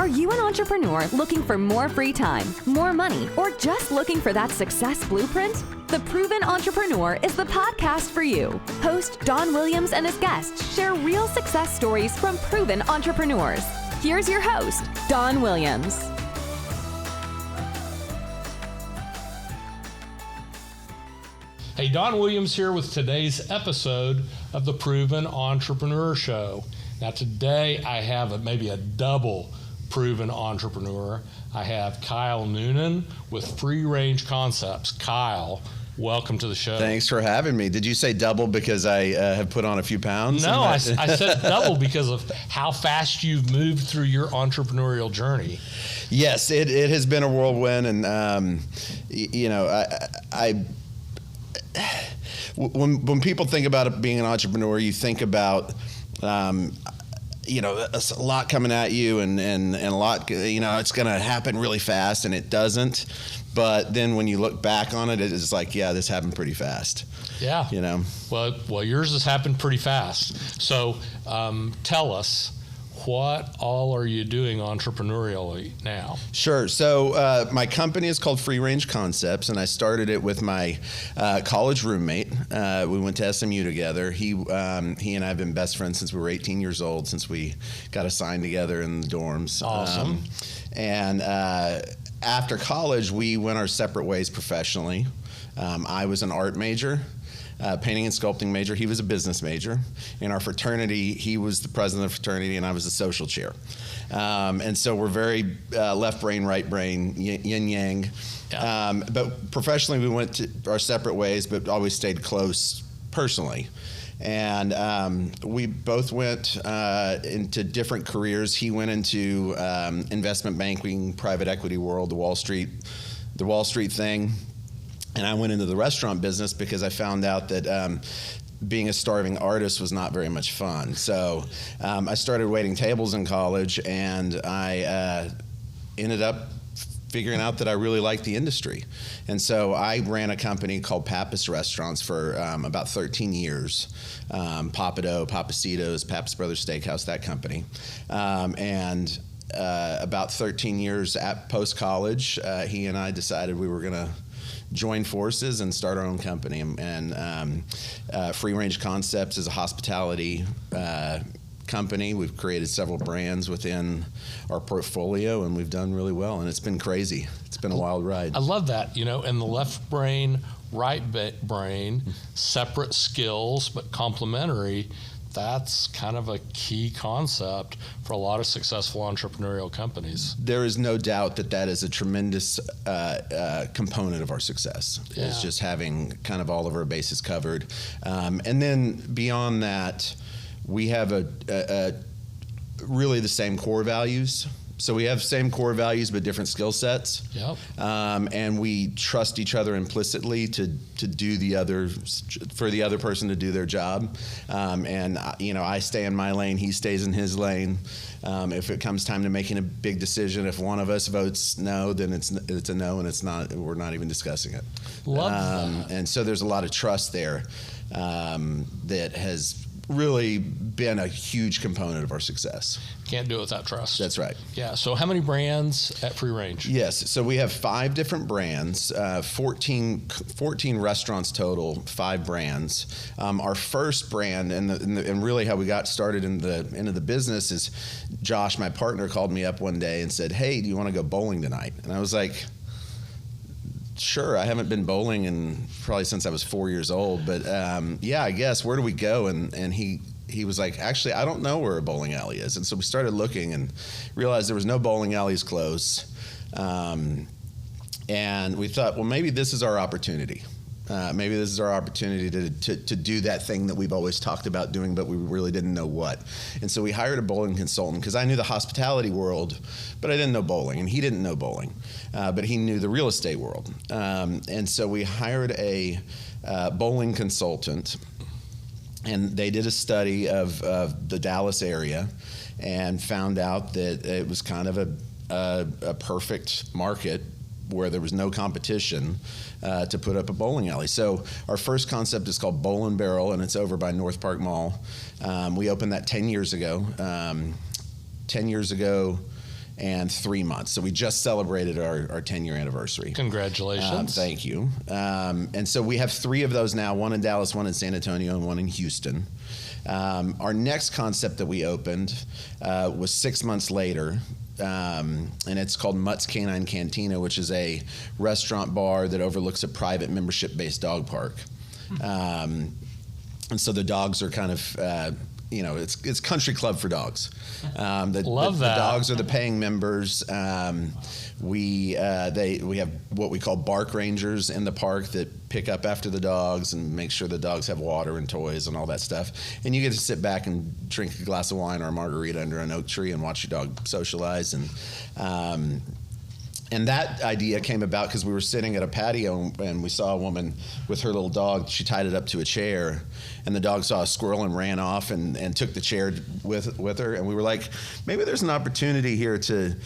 Are you an entrepreneur looking for more free time, more money, or just looking for that success blueprint? The Proven Entrepreneur is the podcast for you. Host Don Williams and his guests share real success stories from proven entrepreneurs. Here's your host, Don Williams. Hey, Don Williams here with today's episode of the Proven Entrepreneur Show. Now today I have maybe a double proven entrepreneur. I have Kyle Noonan with Free Range Concepts. Kyle, welcome to the show. Thanks for having me. Did you say double because I have put on a few pounds? No, I said double because of how fast you've moved through your entrepreneurial journey. Yes, it has been a whirlwind, and when people think about being an entrepreneur, you think about a lot coming at you and a lot, it's going to happen really fast, and it doesn't. But then when you look back on it, it's like, yeah, this happened pretty fast. Yeah. Well, yours has happened pretty fast. So tell us, what all are you doing entrepreneurially now? Sure. So my company is called Free Range Concepts, and I started it with my college roommate. We went to SMU together. He and I have been best friends since we were 18 years old, since we got assigned together in the dorms. Awesome. After college, we went our separate ways professionally. I was an art major. Painting and sculpting major. He was a business major. In our fraternity, he was the president of the fraternity, and I was the social chair. And so we're very left brain, right brain, yin yang. Yeah. But professionally, we went to our separate ways, but always stayed close personally. And we both went into different careers. He went into investment banking, private equity world, the Wall Street thing. And I went into the restaurant business because I found out that being a starving artist was not very much fun. So I started waiting tables in college, and I ended up figuring out that I really liked the industry. And so I ran a company called Pappas Restaurants for about 13 years. Papado, Pappasitos, Pappas Brothers Steakhouse, that company. About 13 years at post-college, he and I decided we were going to join forces and start our own company. And Free Range Concepts is a hospitality company. We've created several brands within our portfolio, and we've done really well, and it's been crazy. It's been a wild ride. I love that, and the left brain, right brain, separate skills, but complementary. That's kind of a key concept for a lot of successful entrepreneurial companies. There is no doubt that is a tremendous component of our success. Yeah. Is just having kind of all of our bases covered. And then beyond that, we have a really the same core values. So we have same core values but different skill sets. Yep. And we trust each other implicitly to do for the other person to do their job. I stay in my lane, he stays in his lane. If it comes time to making a big decision, if one of us votes no, then it's a no, and we're not even discussing it. Love that. And so there's a lot of trust there that has really been a huge component of our success. Can't do it without trust. That's right. Yeah. So how many brands at Free Range? Yes. So we have 5 different brands, 14 restaurants total, 5 brands. Our first brand, and really how we got started into the business is Josh, my partner, called me up one day and said, "Hey, do you want to go bowling tonight?" And I was like, sure. I haven't been bowling probably since I was 4 years old, but yeah, I guess. Where do we go? And he was like, actually, I don't know where a bowling alley is. And so we started looking and realized there was no bowling alleys close. And we thought, well, maybe this is our opportunity. Maybe this is our opportunity to do that thing that we've always talked about doing, but we really didn't know what. And so we hired a bowling consultant because I knew the hospitality world, but I didn't know bowling, and he didn't know bowling, but he knew the real estate world. And so we hired a bowling consultant, and they did a study of the Dallas area and found out that it was kind of a perfect market where there was no competition to put up a bowling alley. So our first concept is called Bowl and Barrel, and it's over by North Park Mall. We opened that 10 years ago. 10 years ago, and 3 months. So we just celebrated our 10-year anniversary. Congratulations. Thank you. And so we have 3 of those now, one in Dallas, one in San Antonio, and one in Houston. Our next concept that we opened was 6 months later, and it's called Mutt's Canine Cantina, which is a restaurant bar that overlooks a private membership-based dog park. And so the dogs are kind of, it's country club for dogs. Love that. The dogs are the paying members. We have what we call bark rangers in the park that pick up after the dogs and make sure the dogs have water and toys and all that stuff. And you get to sit back and drink a glass of wine or a margarita under an oak tree and watch your dog socialize. And that idea came about because we were sitting at a patio and we saw a woman with her little dog. She tied it up to a chair, and the dog saw a squirrel and ran off and took the chair with her. And we were like, maybe there's an opportunity here to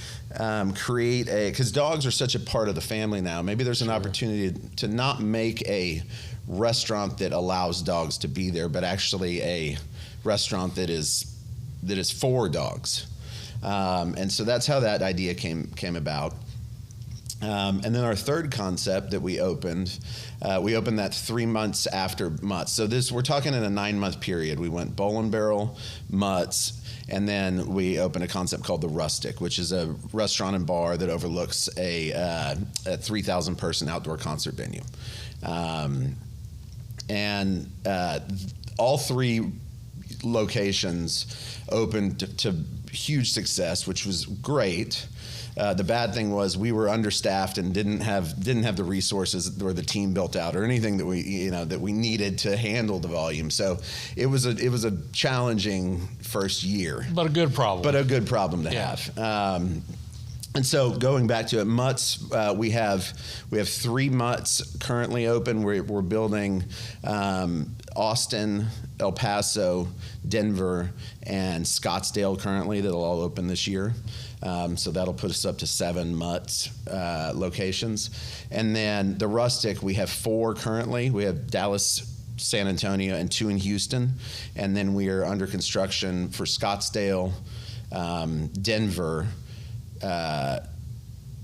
create because dogs are such a part of the family now. Maybe there's an opportunity to not make a restaurant that allows dogs to be there, but actually a restaurant that is for dogs. And so that's how that idea came about. And then our third concept that we opened that 3 months after Mutt's. So we're talking in a 9-month period. We went Bowl and Barrel, Mutt's, and then we opened a concept called The Rustic, which is a restaurant and bar that overlooks a 3,000 person outdoor concert venue. And all 3 locations opened to huge success, which was great. The bad thing was we were understaffed and didn't have the resources or the team built out or anything that we needed to handle the volume. So it was a challenging first year, but a good problem. But a good problem to have. And so going back to it, Mutt's, we have 3 Mutt's currently open. We're building Austin, El Paso, Denver, and Scottsdale currently. That'll all open this year. So that'll put us up to 7 Mutt's locations. And then the Rustic, we have 4 currently. We have Dallas, San Antonio, and 2 in Houston. And then we are under construction for Scottsdale, Denver,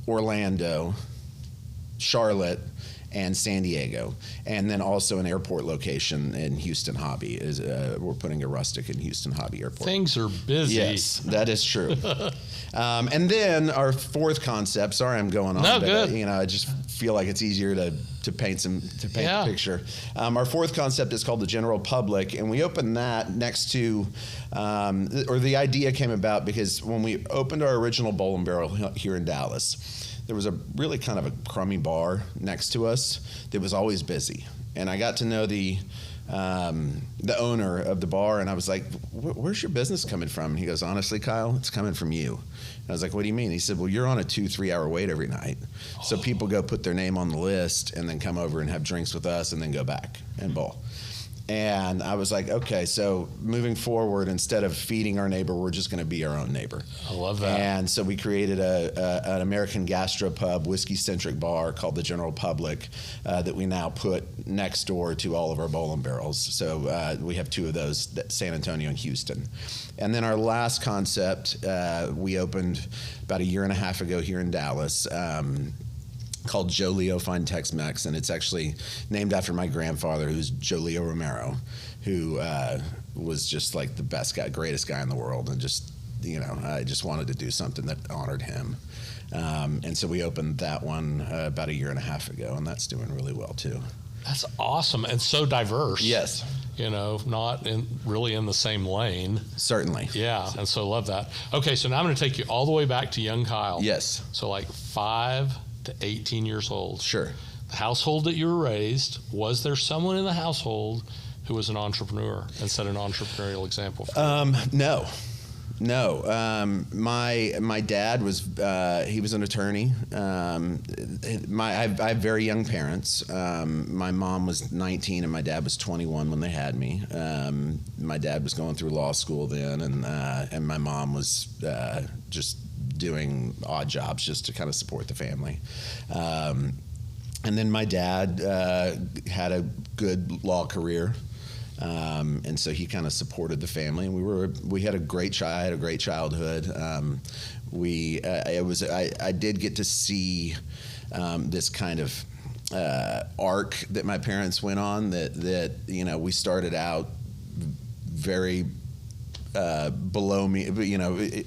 Orlando, Charlotte, and San Diego, and then also an airport location in Houston Hobby. We're putting a Rustic in Houston Hobby Airport. Things are busy. Yes, that is true. And then our 4th concept. Sorry, I'm going on. No, but, good. I just feel like it's easier to paint a picture. Our 4th concept is called the General Public, and we opened that next to, or the idea came about because when we opened our original Bowl and Barrel here in Dallas, there was a really kind of a crummy bar next to us that was always busy. And I got to know the owner of the bar, and I was like, where's your business coming from? And he goes, honestly, Kyle, it's coming from you. And I was like, what do you mean? He said, well, you're on a 2-3 hour wait every night. So people go put their name on the list and then come over and have drinks with us and then go back and bowl. And I was like, okay, so moving forward, instead of feeding our neighbor, we're just going to be our own neighbor. I love that. And so we created an American gastropub, whiskey-centric bar called the General Public that we now put next door to all of our Bowl and Barrels. So we have 2 of those, San Antonio and Houston. And then our last concept, we opened about a year and a half ago here in Dallas, called Joe Leo Fine Tex-Mex, and it's actually named after my grandfather, who's Joe Leo Romero, who was just like the best guy, greatest guy in the world, and just, I just wanted to do something that honored him. And so we opened that one about a year and a half ago, and that's doing really well too. That's awesome, and so diverse. Yes. Not really in the same lane. Certainly. Yeah, and so love that. Okay, so now I'm going to take you all the way back to young Kyle. Yes. So like 5 to 18 years old. Sure. The household that you were raised, was there someone in the household who was an entrepreneur and set an entrepreneurial example for you? No. My dad was he was an attorney. I have very young parents. My mom was 19 and my dad was 21 when they had me. My dad was going through law school then, and my mom was just doing odd jobs just to kind of support the family. And then my dad had a good law career. And so he kind of supported the family, and I had a great childhood. I did get to see this kind of arc that my parents went on. That we started out very below me, but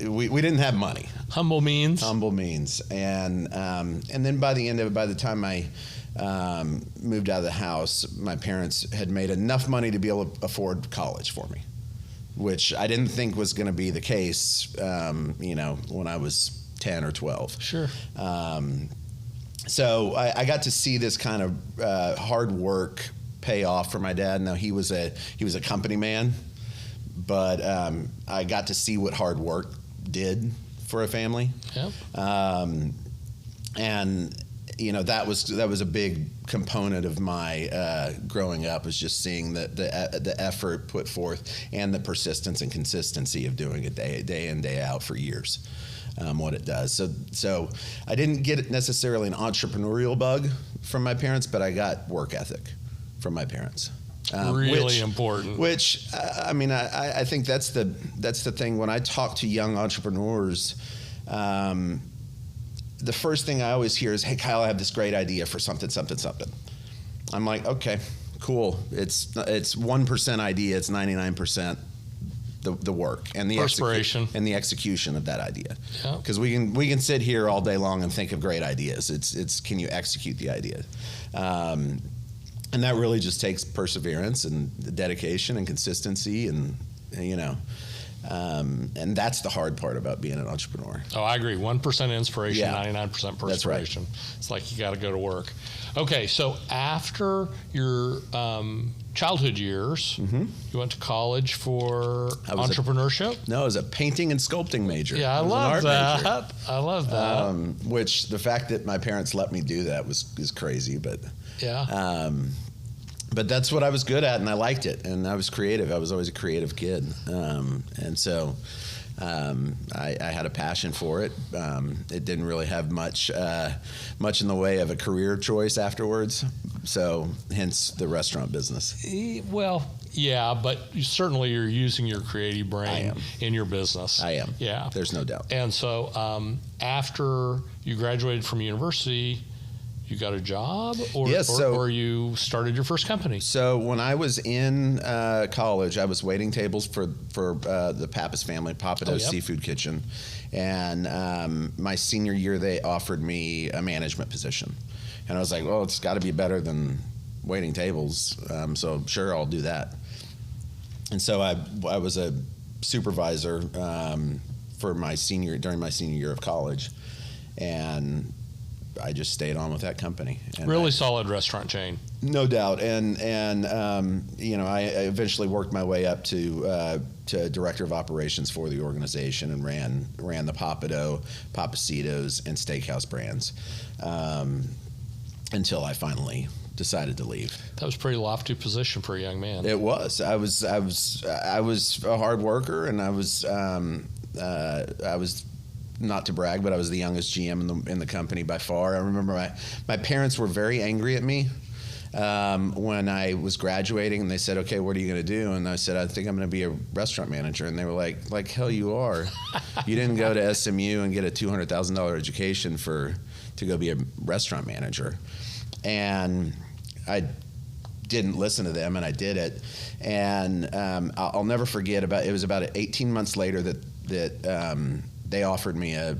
we didn't have money. Humble means, and then by the time I moved out of the house, my parents had made enough money to be able to afford college for me, which I didn't think was going to be the case, when I was 10 or 12. Sure. So I got to see this kind of hard work pay off for my dad. Now he was a company man, but I got to see what hard work did for a family. Yep. And that was a big component of my growing up, was just seeing the effort put forth and the persistence and consistency of doing it day in, day out for years. What it does. So I didn't get necessarily an entrepreneurial bug from my parents, but I got work ethic from my parents. Really important. Which I think that's the thing when I talk to young entrepreneurs. The first thing I always hear is, "Hey, Kyle, I have this great idea for something." I'm like, okay, cool. It's 1% idea. It's 99% the work and the perspiration and the execution of that idea. Yeah. Because we can sit here all day long and think of great ideas. It's can you execute the idea? And that really just takes perseverance and dedication and consistency and and that's the hard part about being an entrepreneur. Oh, I agree. 1% inspiration, Yeah. 99% perspiration. That's right. It's like you got to go to work. Okay, so after your childhood years, you went to college for entrepreneurship? No, I was a painting and sculpting major. Yeah, I love that. I love that. Which the fact that my parents let me do that is crazy, but yeah. But that's what I was good at, and I liked it, and I was creative. I was always a creative kid, and so I had a passion for it. It didn't really have much in the way of a career choice afterwards, so hence the restaurant business. Well, yeah, but certainly you're using your creative brain in your business. I am. Yeah. There's no doubt. And so after you graduated from university, you got a job, or you started your first company? So when I was in college, I was waiting tables for the Pappas family, Papado Seafood Kitchen, and my senior year they offered me a management position, and I was like, well, it's got to be better than waiting tables, so sure, I'll do that. And so I was a supervisor during my senior year of college, and I just stayed on with that company. And really solid restaurant chain. No doubt. And I eventually worked my way up to director of operations for the organization and ran the Papado, Pappasitos, and Steakhouse brands until I finally decided to leave. That was a pretty lofty position for a young man. It was. I was a hard worker, and I was not to brag, but I was the youngest GM in the company by far. I remember my parents were very angry at me when I was graduating, and they said, "Okay, what are you going to do?" And I said, "I think I'm going to be a restaurant manager." And they were like hell you are. You didn't go to SMU and get a $200,000 education to go be a restaurant manager. And I didn't listen to them, and I did it. And I'll never forget it was about 18 months later that they offered me a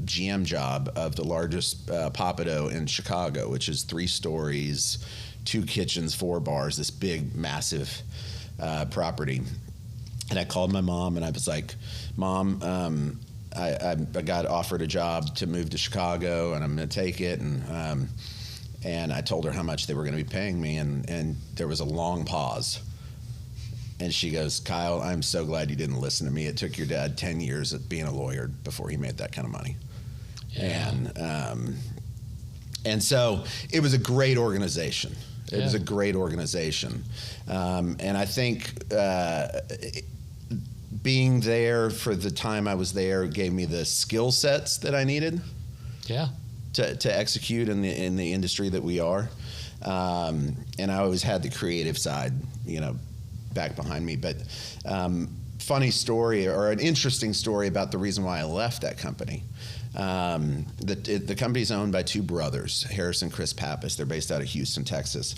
GM job of the largest Papado in Chicago, which is 3 stories, 2 kitchens, 4 bars, this big, massive property. And I called my mom, and I was like, "Mom, I got offered a job to move to Chicago, and I'm going to take it." And I told her how much they were going to be paying me, and there was a long pause. And she goes, "Kyle, I'm so glad you didn't listen to me. It took your dad 10 years of being a lawyer before he made that kind of money." Yeah. And so it was a great organization. It was a great organization. And I think being there for the time I was there gave me the skill sets that I needed to execute in the industry that we are. And I always had the creative side, back behind me. But funny story, or an interesting story about the reason why I left that company. The company's owned by two brothers, Harris and Chris Pappas. They're based out of Houston, Texas.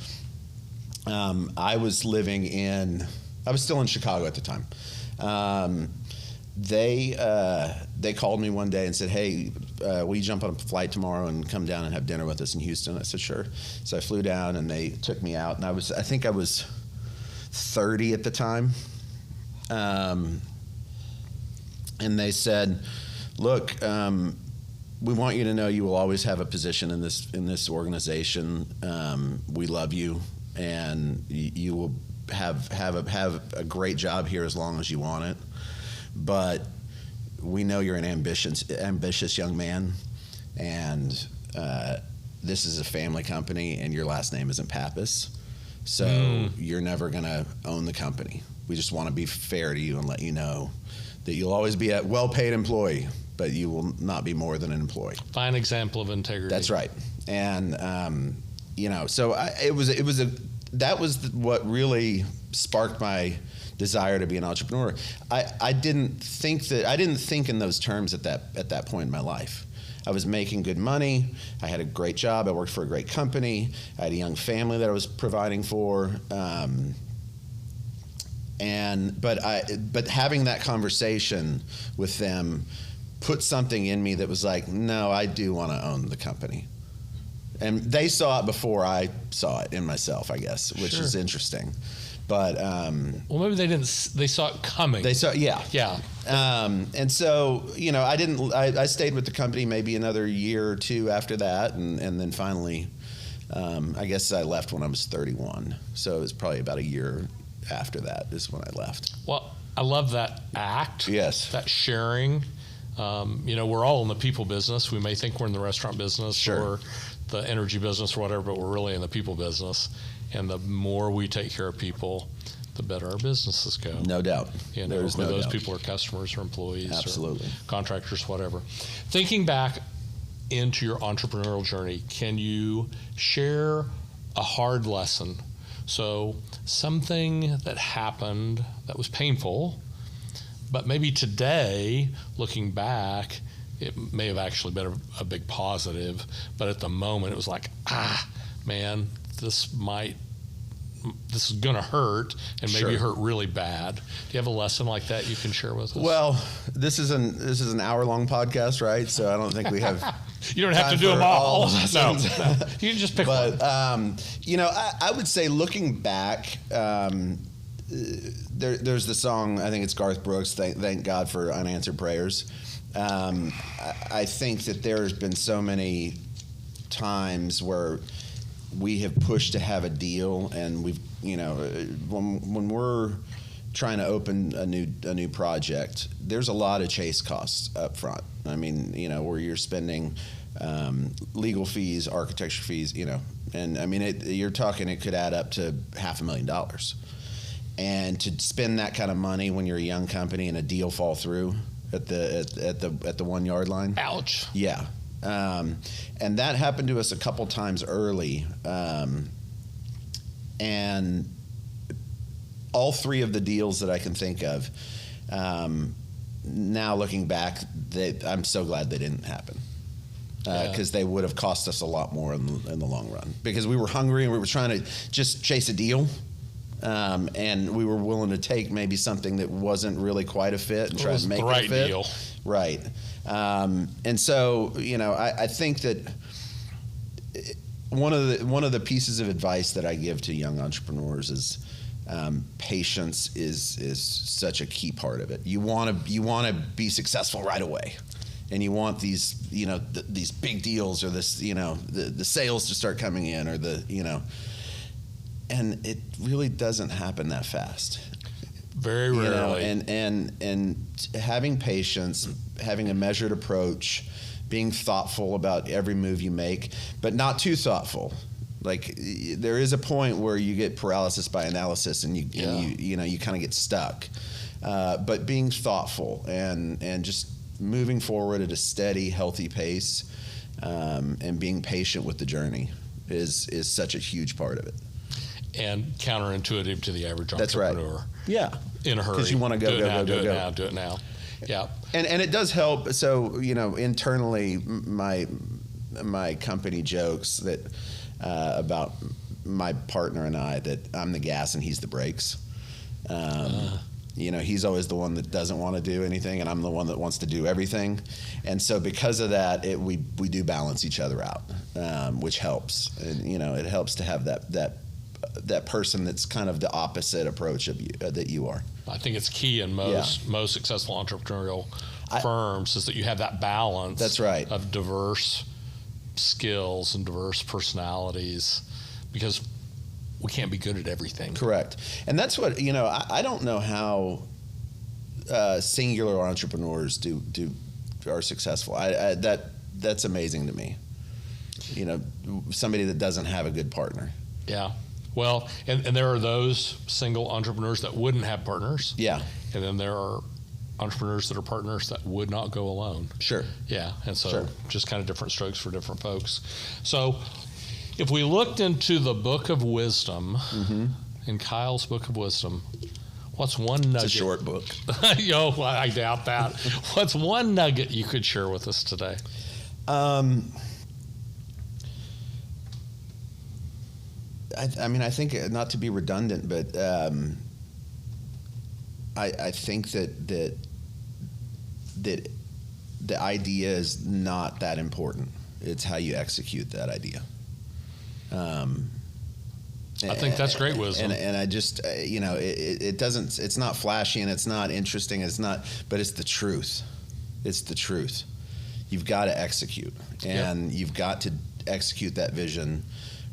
I was still in Chicago at the time. They called me one day and said, "Hey, will you jump on a flight tomorrow and come down and have dinner with us in Houston?" I said, "Sure." So I flew down and they took me out, and I think I was 30 at the time. And they said, "Look, we want you to know you will always have a position in this organization. We love you, and you will have a great job here as long as you want it. But we know you're an ambitious young man, and this is a family company, and your last name isn't Pappas, so you're never going to own the company. We just want to be fair to you and let you know that you'll always be a well-paid employee, but you will not be more than an employee." Fine example of integrity. That's right. And so that was what really sparked my desire to be an entrepreneur. I didn't think in those terms at that point in my life. I was making good money. I had a great job. I worked for a great company. I had a young family that I was providing for. But having that conversation with them put something in me that was like, no, I do want to own the company. And they saw it before I saw it in myself, I guess, which is interesting. But well, maybe they didn't. They saw it coming. They saw, yeah. And so, I stayed with the company maybe another year or two after that, and then finally, I guess I left when I was 31. So it was probably about a year after that is when I left. Well, I love that act. Yes. That sharing. We're all in the people business. We may think we're in the restaurant business or the energy business or whatever, but we're really in the people business. And the more we take care of people, the better our businesses go. No doubt. There's no doubt. People are customers or employees. Absolutely. Or contractors, whatever. Thinking back into your entrepreneurial journey, can you share a hard lesson? So something that happened that was painful, but maybe today, looking back, it may have actually been a big positive, but at the moment it was like, man, this is going to hurt, and maybe hurt really bad. Do you have a lesson like that you can share with us? Well, this is an hour-long podcast, right? So I don't think we have. You don't have to do them all. No. You can just pick one. I would say looking back, there's the song, I think it's Garth Brooks, Thank God for Unanswered Prayers. I think that there's been so many times where we have pushed to have a deal, and we've, when we're trying to open a new project, there's a lot of chase costs up front. I mean, where you're spending legal fees, architecture fees, and I mean, you're talking it could add up to $500,000. And to spend that kind of money when you're a young company and a deal fall through at the 1 yard line. Ouch. Yeah. And that happened to us a couple times early. And all three of the deals that I can think of, now looking back, I'm so glad they didn't happen. Because they would have cost us a lot more in the long run. Because we were hungry and we were trying to just chase a deal. And we were willing to take maybe something that wasn't really quite a fit and try to make it a fit. Deal. Right. And so, I think that one of the pieces of advice that I give to young entrepreneurs is patience is such a key part of it. You want to be successful right away. And you want these, these big deals or this, the sales to start coming in or and it really doesn't happen that fast. Very rarely. And having patience, having a measured approach, being thoughtful about every move you make, but not too thoughtful. Like there is a point where you get paralysis by analysis and you kind of get stuck. But being thoughtful and just moving forward at a steady, healthy pace, and being patient with the journey is such a huge part of it. and counterintuitive to the average That's right. entrepreneur. Yeah. In a hurry. Because you want to go. Do it now. Yeah. And it does help. So, internally, my company jokes that about my partner and I, that I'm the gas and he's the brakes. He's always the one that doesn't want to do anything, and I'm the one that wants to do everything. And so because of that, we do balance each other out, which helps. And, it helps to have that person that's kind of the opposite approach of you, that you are. I think it's key in most successful entrepreneurial firms is that you have that balance. That's right. Of diverse skills and diverse personalities, because we can't be good at everything. Correct. And that's what, I don't know how singular entrepreneurs are successful. That's amazing to me. Somebody that doesn't have a good partner. Yeah. Well, and there are those single entrepreneurs that wouldn't have partners. Yeah. And then there are entrepreneurs that are partners that would not go alone. Sure. Yeah. And so just kind of different strokes for different folks. So if we looked into the book of wisdom, in Kyle's book of wisdom, what's one nugget? It's a short book. I doubt that. What's one nugget you could share with us today? I think, not to be redundant, but I think that the idea is not that important. It's how you execute that idea. I think that's great wisdom. And I just, it doesn't, it's not flashy and it's not interesting. But it's the truth. It's the truth. You've got to execute, and you've got to execute that vision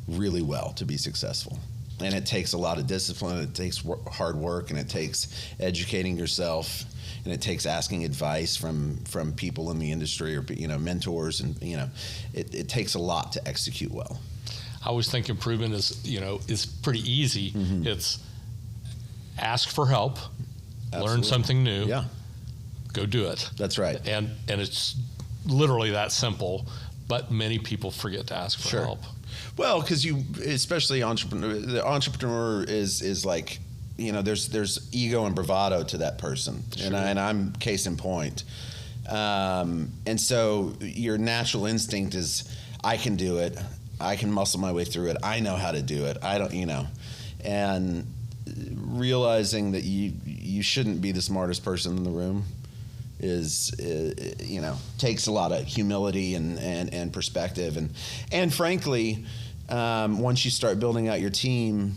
really well to be successful. And it takes a lot of discipline, it takes hard work, and it takes educating yourself, and it takes asking advice from people in the industry, or mentors, and it takes a lot to execute well. I always think improvement is pretty easy. It's ask for help, learn something new, go do it. That's right. And it's literally that simple, but many people forget to ask for help. Well, because especially the entrepreneur is like, there's ego and bravado to that person, and I'm case in point. And so your natural instinct is, I can do it. I can muscle my way through it. I know how to do it. I don't, and realizing that you shouldn't be the smartest person in the room is takes a lot of humility and perspective, and frankly, once you start building out your team,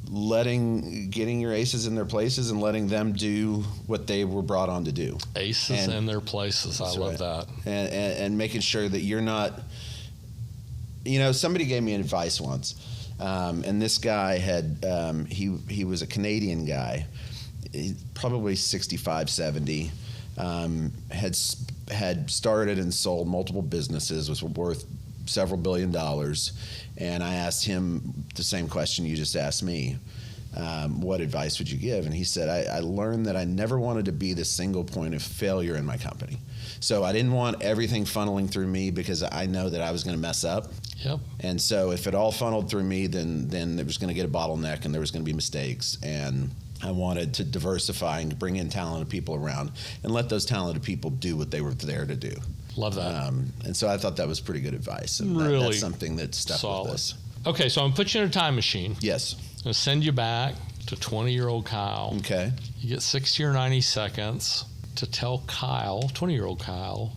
getting your aces in their places and letting them do what they were brought on to do. Aces in their places. I love that. And making sure that you're not. Somebody gave me advice once, and this guy had he was a Canadian guy, probably 65, 70. Had started and sold multiple businesses, was worth several $1 billion, and I asked him the same question you just asked me. What advice would you give? And he said, I learned that I never wanted to be the single point of failure in my company. So I didn't want everything funneling through me, because I know that I was going to mess up. Yep. And so if it all funneled through me, then there was going to get a bottleneck, and there was going to be mistakes. And I wanted to diversify and bring in talented people around and let those talented people do what they were there to do. Love that. And so I thought that was pretty good advice. And really that's something that stuck with us. Okay, so I'm putting you in a time machine. Yes. I'm going to send you back to 20-year-old Kyle. Okay. You get 60 or 90 seconds to tell Kyle, 20-year-old Kyle,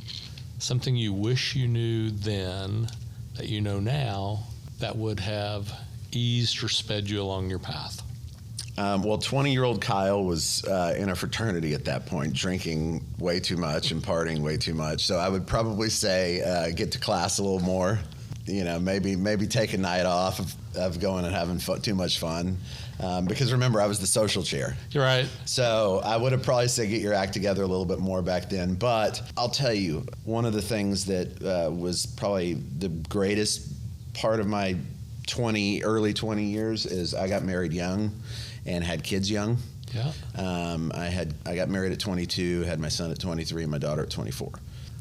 something you wish you knew then that you know now that would have eased or sped you along your path. Well, 20-year-old Kyle was in a fraternity at that point, drinking way too much and partying way too much. So I would probably say get to class a little more. Maybe take a night off of going and having too much fun. Because remember, I was the social chair. You're right. So I would have probably said get your act together a little bit more back then. But I'll tell you, one of the things that was probably the greatest part of my early 20 years is I got married young and had kids young. Yeah. I got married at 22, had my son at 23, and my daughter at 24.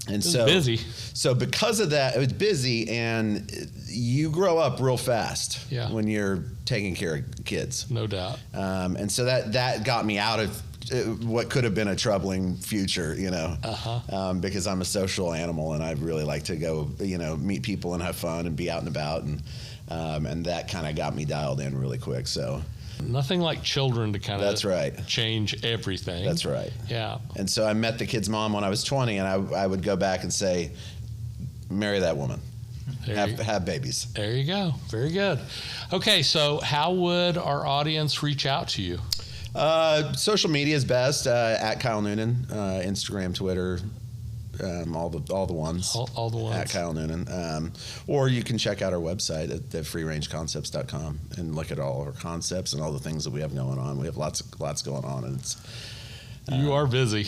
And so busy. So because of that, it was busy, and you grow up real fast when you're taking care of kids. No doubt. And so that got me out of what could have been a troubling future, because I'm a social animal and I really like to go, meet people and have fun and be out and about, and that kind of got me dialed in really quick. So nothing like children to kind of That's right. change everything. That's right. Yeah. And so I met the kid's mom when I was 20, and I would go back and say, marry that woman. Have babies. There you go. Very good. Okay, so how would our audience reach out to you? Social media is best, at Kyle Noonan, Instagram, Twitter, all the ones. All the ones. At Kyle Noonan. Or you can check out our website at freerangeconcepts.com and look at all our concepts and all the things that we have going on. We have lots going on, and it's. You are busy.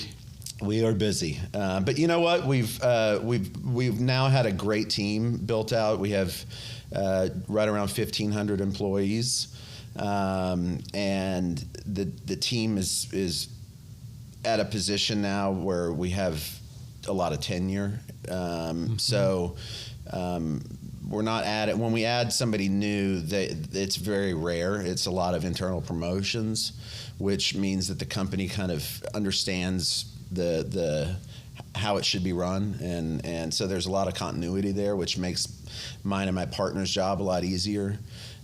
We are busy, but you know what? We've now had a great team built out. We have right around 1,500 employees. And the team is at a position now where we have a lot of tenure. So we're not when we add somebody new, it's very rare. It's a lot of internal promotions, which means that the company kind of understands the how it should be run, and so there's a lot of continuity there, which makes mine and my partner's job a lot easier.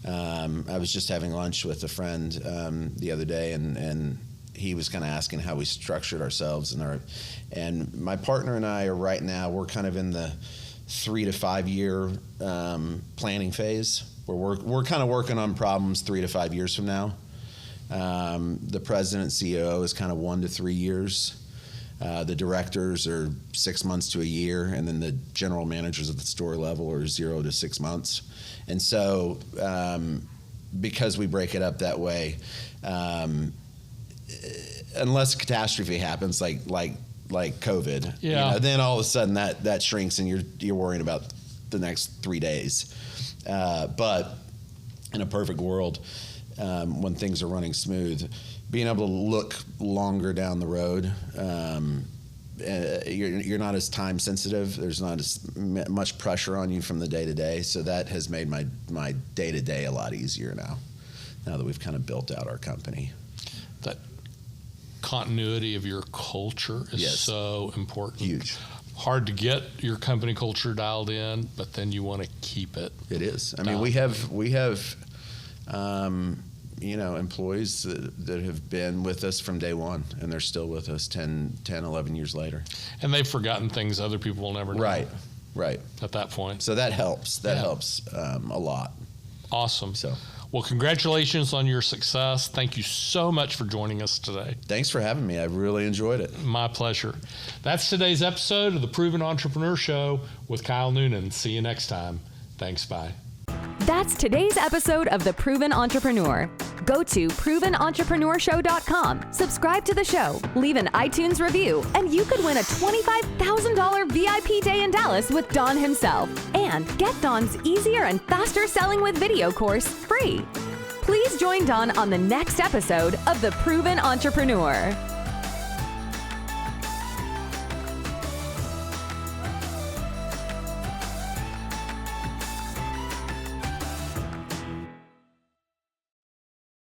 I was just having lunch with a friend the other day, and he was kind of asking how we structured ourselves, and my partner and I are right now, we're kind of in the 3 to 5 year planning phase, where we're kind of working on problems 3 to 5 years from now. The president CEO is kind of 1 to 3 years. The directors are 6 months to a year, and then the general managers at the store level are 0 to 6 months. And so, because we break it up that way, unless a catastrophe happens, like COVID, then all of a sudden that shrinks, and you're worrying about the next 3 days. But in a perfect world, when things are running smooth, being able to look longer down the road, you're not as time sensitive. There's not as much pressure on you from the day to day. So that has made my day to day a lot easier now that we've kind of built out our company. That continuity of your culture is so important. Huge. Hard to get your company culture dialed in, but then you want to keep it. It is. I mean, we have employees that have been with us from day one, and they're still with us 10, 11 years later. And they've forgotten things other people will never know. Right. At that point. So that helps. That helps a lot. Awesome. Well, congratulations on your success. Thank you so much for joining us today. Thanks for having me. I really enjoyed it. My pleasure. That's today's episode of the Proven Entrepreneur Show with Kyle Noonan. See you next time. Thanks. Bye. That's today's episode of The Proven Entrepreneur. Go to ProvenEntrepreneurShow.com, subscribe to the show, leave an iTunes review, and you could win a $25,000 VIP day in Dallas with Don himself. And get Don's easier and faster selling with video course free. Please join Don on the next episode of The Proven Entrepreneur.